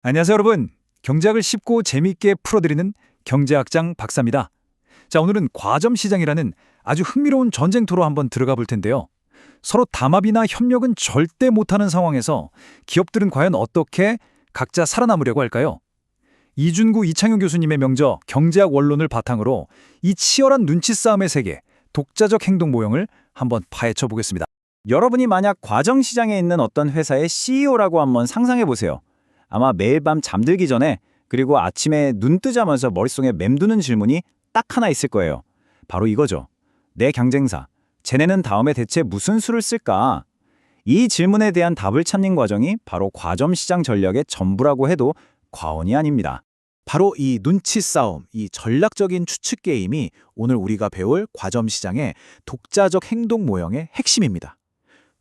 안녕하세요, 여러분. 경제학을 쉽고 재미있게 풀어드리는 경제학장 박사입니다. 자, 오늘은 과점시장이라는 아주 흥미로운 전쟁터로 한번 들어가 볼 텐데요. 서로 담합이나 협력은 절대 못하는 상황에서 기업들은 과연 어떻게 각자 살아남으려고 할까요? 이준구 이창용 교수님의 명저 경제학 원론을 바탕으로 이 치열한 눈치 싸움의 세계, 독자적 행동 모형을 한번 파헤쳐 보겠습니다. 여러분이 만약 과정시장에 있는 어떤 회사의 CEO라고 한번 상상해 보세요. 아마 매일 밤 잠들기 전에 그리고 아침에 눈 뜨자마자 머릿속에 맴도는 질문이 딱 하나 있을 거예요. 바로 이거죠. 내 경쟁사, 쟤네는 다음에 대체 무슨 수를 쓸까? 이 질문에 대한 답을 찾는 과정이 바로 과점시장 전략의 전부라고 해도 과언이 아닙니다. 바로 이 눈치 싸움, 이 전략적인 추측 게임이 오늘 우리가 배울 과점시장의 독자적 행동 모형의 핵심입니다.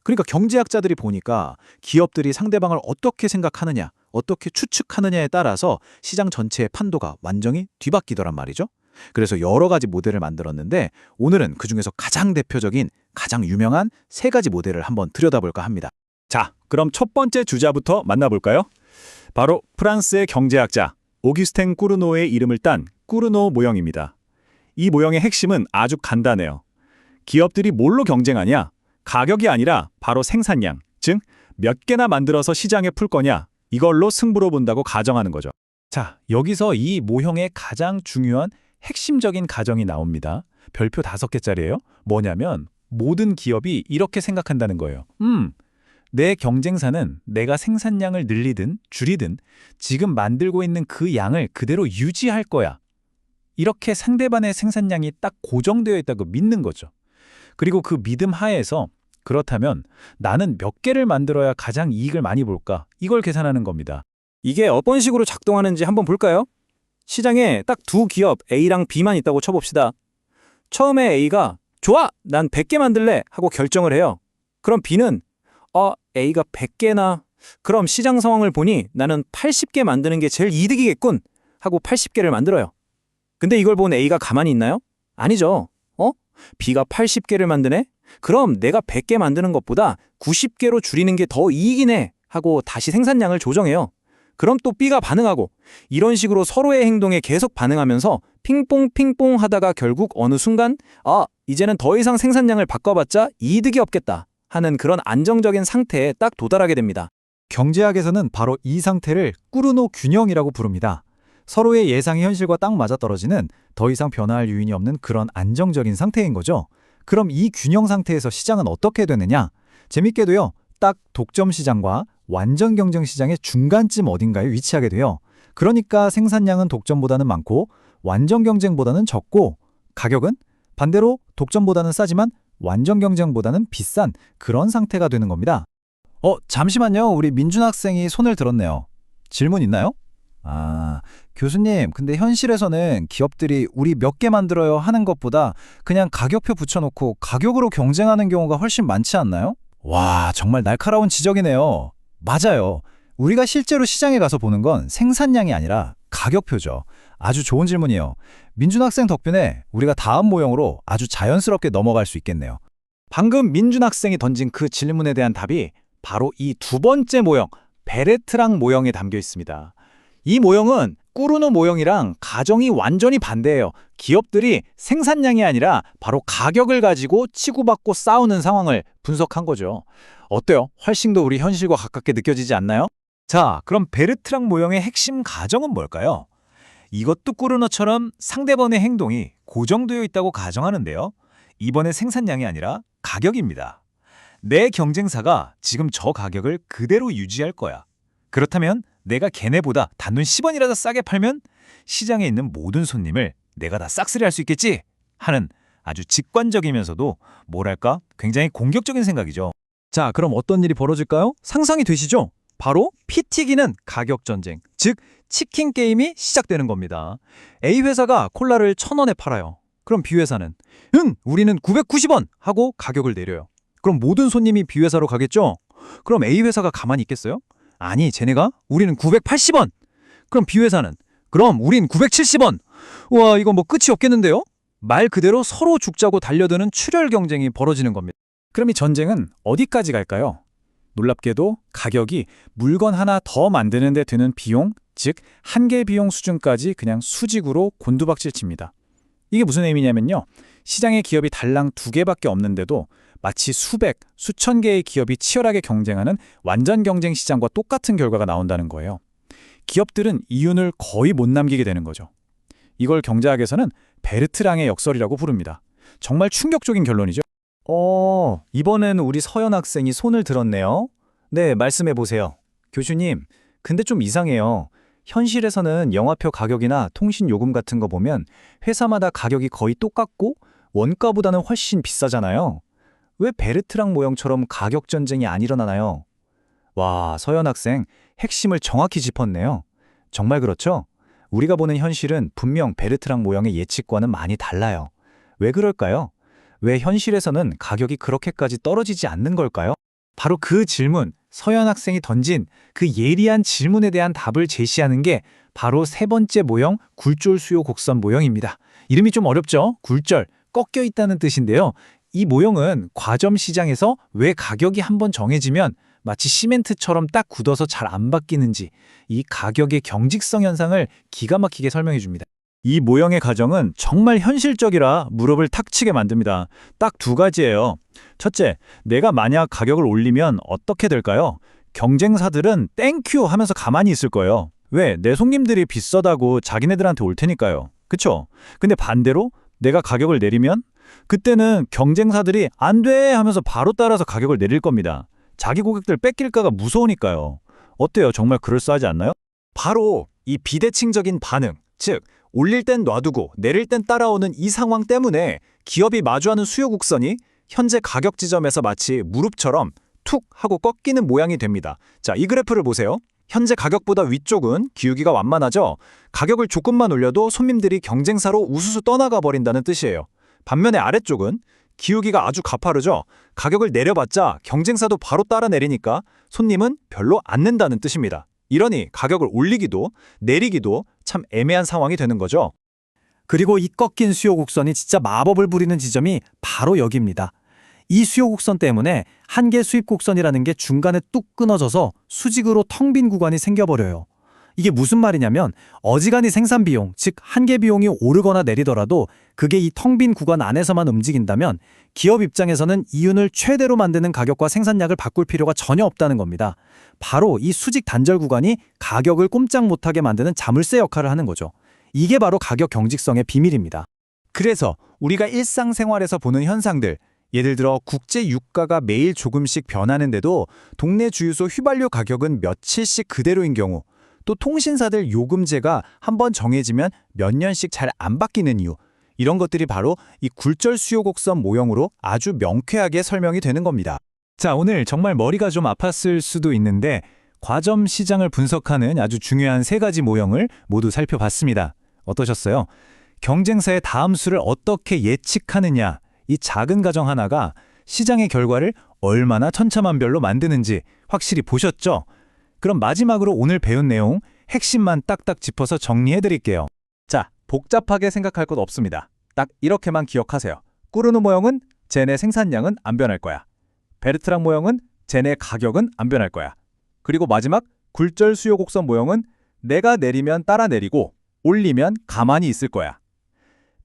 그러니까 경제학자들이 보니까 기업들이 상대방을 어떻게 생각하느냐, 어떻게 추측하느냐에 따라서 시장 전체의 판도가 완전히 뒤바뀌더란 말이죠. 그래서 여러 가지 모델을 만들었는데 오늘은 그중에서 가장 대표적인, 가장 유명한 세 가지 모델을 한번 들여다볼까 합니다. 자, 그럼 첫 번째 주자부터 만나볼까요? 바로 프랑스의 경제학자 오규스텐 꾸르노의 이름을 딴 꾸르노 모형입니다. 이 모형의 핵심은 아주 간단해요. 기업들이 뭘로 경쟁하냐? 가격이 아니라 바로 생산량, 즉 몇 개나 만들어서 시장에 풀 거냐, 이걸로 승부로 본다고 가정하는 거죠. 자, 여기서 이 모형의 가장 중요한 핵심적인 가정이 나옵니다. 별표 5개짜리예요. 뭐냐면 모든 기업이 이렇게 생각한다는 거예요. 내 경쟁사는 내가 생산량을 늘리든 줄이든 지금 만들고 있는 그 양을 그대로 유지할 거야. 이렇게 상대방의 생산량이 딱 고정되어 있다고 믿는 거죠. 그리고 그 믿음 하에서 그렇다면 나는 몇 개를 만들어야 가장 이익을 많이 볼까? 이걸 계산하는 겁니다. 이게 어떤 식으로 작동하는지 한번 볼까요? 시장에 딱 두 기업 A랑 B만 있다고 쳐봅시다. 처음에 A가 좋아! 난 100개 만들래! 하고 결정을 해요. 그럼 B는 A가 100개나 그럼 시장 상황을 보니 나는 80개 만드는 게 제일 이득이겠군! 하고 80개를 만들어요. 근데 이걸 본 A가 가만히 있나요? 아니죠. B가 80개를 만드네? 그럼 내가 100개 만드는 것보다 90개로 줄이는 게 더 이익이네! 하고 다시 생산량을 조정해요. 그럼 또 B가 반응하고 이런 식으로 서로의 행동에 계속 반응하면서 핑퐁 하다가 결국 어느 순간 이제는 더 이상 생산량을 바꿔봤자 이득이 없겠다 하는 그런 안정적인 상태에 딱 도달하게 됩니다. 경제학에서는 바로 이 상태를 꾸르노 균형이라고 부릅니다. 서로의 예상이 현실과 딱 맞아떨어지는 더 이상 변화할 요인이 없는 그런 안정적인 상태인 거죠. 그럼 이 균형 상태에서 시장은 어떻게 되느냐? 재밌게도요, 딱 독점 시장과 완전 경쟁 시장의 중간쯤 어딘가에 위치하게 돼요. 그러니까 생산량은 독점보다는 많고 완전 경쟁보다는 적고 가격은 반대로 독점보다는 싸지만 완전 경쟁보다는 비싼 그런 상태가 되는 겁니다. 잠시만요. 우리 민준 학생이 손을 들었네요. 질문 있나요? 교수님, 근데 현실에서는 기업들이 우리 몇 개 만들어요 하는 것보다 그냥 가격표 붙여놓고 가격으로 경쟁하는 경우가 훨씬 많지 않나요? 와, 정말 날카로운 지적이네요. 맞아요. 우리가 실제로 시장에 가서 보는 건 생산량이 아니라 가격표죠. 아주 좋은 질문이에요. 민준 학생 덕분에 우리가 다음 모형으로 아주 자연스럽게 넘어갈 수 있겠네요. 방금 민준 학생이 던진 그 질문에 대한 답이 바로 이 두 번째 모형, 베르트랑 모형에 담겨 있습니다. 이 모형은 꾸르노 모형이랑 가정이 완전히 반대예요. 기업들이 생산량이 아니라 바로 가격을 가지고 치고받고 싸우는 상황을 분석한 거죠. 어때요? 훨씬 더 우리 현실과 가깝게 느껴지지 않나요? 자, 그럼 베르트랑 모형의 핵심 가정은 뭘까요? 이것도 꾸르노처럼 상대방의 행동이 고정되어 있다고 가정하는데요. 이번에 생산량이 아니라 가격입니다. 내 경쟁사가 지금 저 가격을 그대로 유지할 거야. 그렇다면 내가 걔네보다 단돈 10원이라도 싸게 팔면 시장에 있는 모든 손님을 내가 다 싹쓸이 할 수 있겠지? 하는 아주 직관적이면서도 뭐랄까 굉장히 공격적인 생각이죠. 자, 그럼 어떤 일이 벌어질까요? 상상이 되시죠? 바로 피 튀기는 가격 전쟁, 즉 치킨 게임이 시작되는 겁니다. A 회사가 콜라를 1,000원에 팔아요. 그럼 B 회사는 우리는 990원 하고 가격을 내려요. 그럼 모든 손님이 B 회사로 가겠죠? 그럼 A 회사가 가만히 있겠어요? 아니, 쟤네가 우리는 980원. 그럼 B 회사는 그럼 우린 970원. 우와, 이건 뭐 끝이 없겠는데요? 말 그대로 서로 죽자고 달려드는 출혈 경쟁이 벌어지는 겁니다. 그럼 이 전쟁은 어디까지 갈까요? 놀랍게도 가격이 물건 하나 더 만드는 데 드는 비용, 즉 한개 비용 수준까지 그냥 수직으로 곤두박질 칩니다. 이게 무슨 의미냐면요. 시장에 기업이 달랑 2개밖에 없는데도 마치 수백, 수천 개의 기업이 치열하게 경쟁하는 완전 경쟁 시장과 똑같은 결과가 나온다는 거예요. 기업들은 이윤을 거의 못 남기게 되는 거죠. 이걸 경제학에서는 베르트랑의 역설이라고 부릅니다. 정말 충격적인 결론이죠. 이번엔 우리 서연 학생이 손을 들었네요. 네, 말씀해 보세요. 교수님, 근데 좀 이상해요. 현실에서는 영화표 가격이나 통신 요금 같은 거 보면 회사마다 가격이 거의 똑같고 원가보다는 훨씬 비싸잖아요. 왜 베르트랑 모형처럼 가격 전쟁이 안 일어나나요? 와, 서연 학생, 핵심을 정확히 짚었네요. 정말 그렇죠? 우리가 보는 현실은 분명 베르트랑 모형의 예측과는 많이 달라요. 왜 그럴까요? 왜 현실에서는 가격이 그렇게까지 떨어지지 않는 걸까요? 바로 그 질문, 서연 학생이 던진 그 예리한 질문에 대한 답을 제시하는 게 바로 세 번째 모형, 굴절 수요 곡선 모형입니다. 이름이 좀 어렵죠? 굴절, 꺾여 있다는 뜻인데요. 이 모형은 과점 시장에서 왜 가격이 한번 정해지면 마치 시멘트처럼 딱 굳어서 잘 안 바뀌는지 이 가격의 경직성 현상을 기가 막히게 설명해 줍니다. 이 모형의 가정은 정말 현실적이라 무릎을 탁 치게 만듭니다. 딱 2가지예요. 첫째, 내가 만약 가격을 올리면 어떻게 될까요? 경쟁사들은 땡큐 하면서 가만히 있을 거예요. 왜? 내 손님들이 비싸다고 자기네들한테 올 테니까요. 그쵸? 근데 반대로 내가 가격을 내리면 그때는 경쟁사들이 안 돼 하면서 바로 따라서 가격을 내릴 겁니다. 자기 고객들 뺏길까가 무서우니까요. 어때요? 정말 그럴싸하지 않나요? 바로 이 비대칭적인 반응, 즉 올릴 땐 놔두고 내릴 땐 따라오는 이 상황 때문에 기업이 마주하는 수요 곡선이 현재 가격 지점에서 마치 무릎처럼 툭 하고 꺾이는 모양이 됩니다. 자, 이 그래프를 보세요. 현재 가격보다 위쪽은 기울기가 완만하죠. 가격을 조금만 올려도 손님들이 경쟁사로 우수수 떠나가 버린다는 뜻이에요. 반면에 아래쪽은 기울기가 아주 가파르죠. 가격을 내려봤자 경쟁사도 바로 따라 내리니까 손님은 별로 안 낸다는 뜻입니다. 이러니 가격을 올리기도 내리기도 참 애매한 상황이 되는 거죠. 그리고 이 꺾인 수요 곡선이 진짜 마법을 부리는 지점이 바로 여기입니다. 이 수요 곡선 때문에 한계 수입 곡선이라는 게 중간에 뚝 끊어져서 수직으로 텅 빈 구간이 생겨버려요. 이게 무슨 말이냐면 어지간히 생산 비용, 즉 한계 비용이 오르거나 내리더라도 그게 이 텅 빈 구간 안에서만 움직인다면 기업 입장에서는 이윤을 최대로 만드는 가격과 생산량을 바꿀 필요가 전혀 없다는 겁니다. 바로 이 수직 단절 구간이 가격을 꼼짝 못하게 만드는 자물쇠 역할을 하는 거죠. 이게 바로 가격 경직성의 비밀입니다. 그래서 우리가 일상생활에서 보는 현상들, 예를 들어 국제 유가가 매일 조금씩 변하는데도 동네 주유소 휘발유 가격은 며칠씩 그대로인 경우, 또 통신사들 요금제가 한번 정해지면 몇 년씩 잘 안 바뀌는 이유, 이런 것들이 바로 이 굴절 수요 곡선 모형으로 아주 명쾌하게 설명이 되는 겁니다. 자, 오늘 정말 머리가 좀 아팠을 수도 있는데 과점 시장을 분석하는 아주 중요한 3가지 모형을 모두 살펴봤습니다. 어떠셨어요? 경쟁사의 다음 수를 어떻게 예측하느냐, 이 작은 가정 하나가 시장의 결과를 얼마나 천차만별로 만드는지 확실히 보셨죠? 그럼 마지막으로 오늘 배운 내용 핵심만 딱딱 짚어서 정리해드릴게요. 자, 복잡하게 생각할 것 없습니다. 딱 이렇게만 기억하세요. 꾸르노 모형은 쟤네 생산량은 안 변할 거야. 베르트랑 모형은 쟤네 가격은 안 변할 거야. 그리고 마지막 굴절 수요 곡선 모형은 내가 내리면 따라 내리고 올리면 가만히 있을 거야.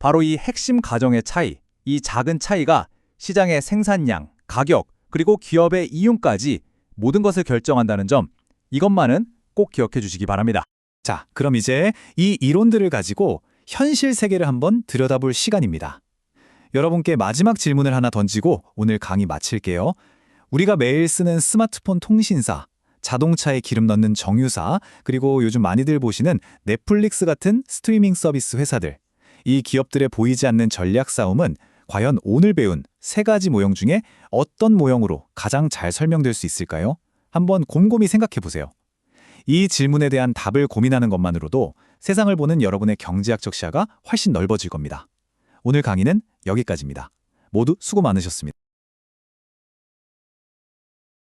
바로 이 핵심 가정의 차이, 이 작은 차이가 시장의 생산량, 가격, 그리고 기업의 이윤까지 모든 것을 결정한다는 점, 이것만은 꼭 기억해 주시기 바랍니다. 자, 그럼 이제 이 이론들을 가지고 현실 세계를 한번 들여다볼 시간입니다. 여러분께 마지막 질문을 하나 던지고 오늘 강의 마칠게요. 우리가 매일 쓰는 스마트폰 통신사, 자동차에 기름 넣는 정유사, 그리고 요즘 많이들 보시는 넷플릭스 같은 스트리밍 서비스 회사들, 이 기업들의 보이지 않는 전략 싸움은 과연 오늘 배운 3가지 모형 중에 어떤 모형으로 가장 잘 설명될 수 있을까요? 한번 곰곰이 생각해 보세요. 이 질문에 대한 답을 고민하는 것만으로도 세상을 보는 여러분의 경제학적 시야가 훨씬 넓어질 겁니다. 오늘 강의는 여기까지입니다. 모두 수고 많으셨습니다.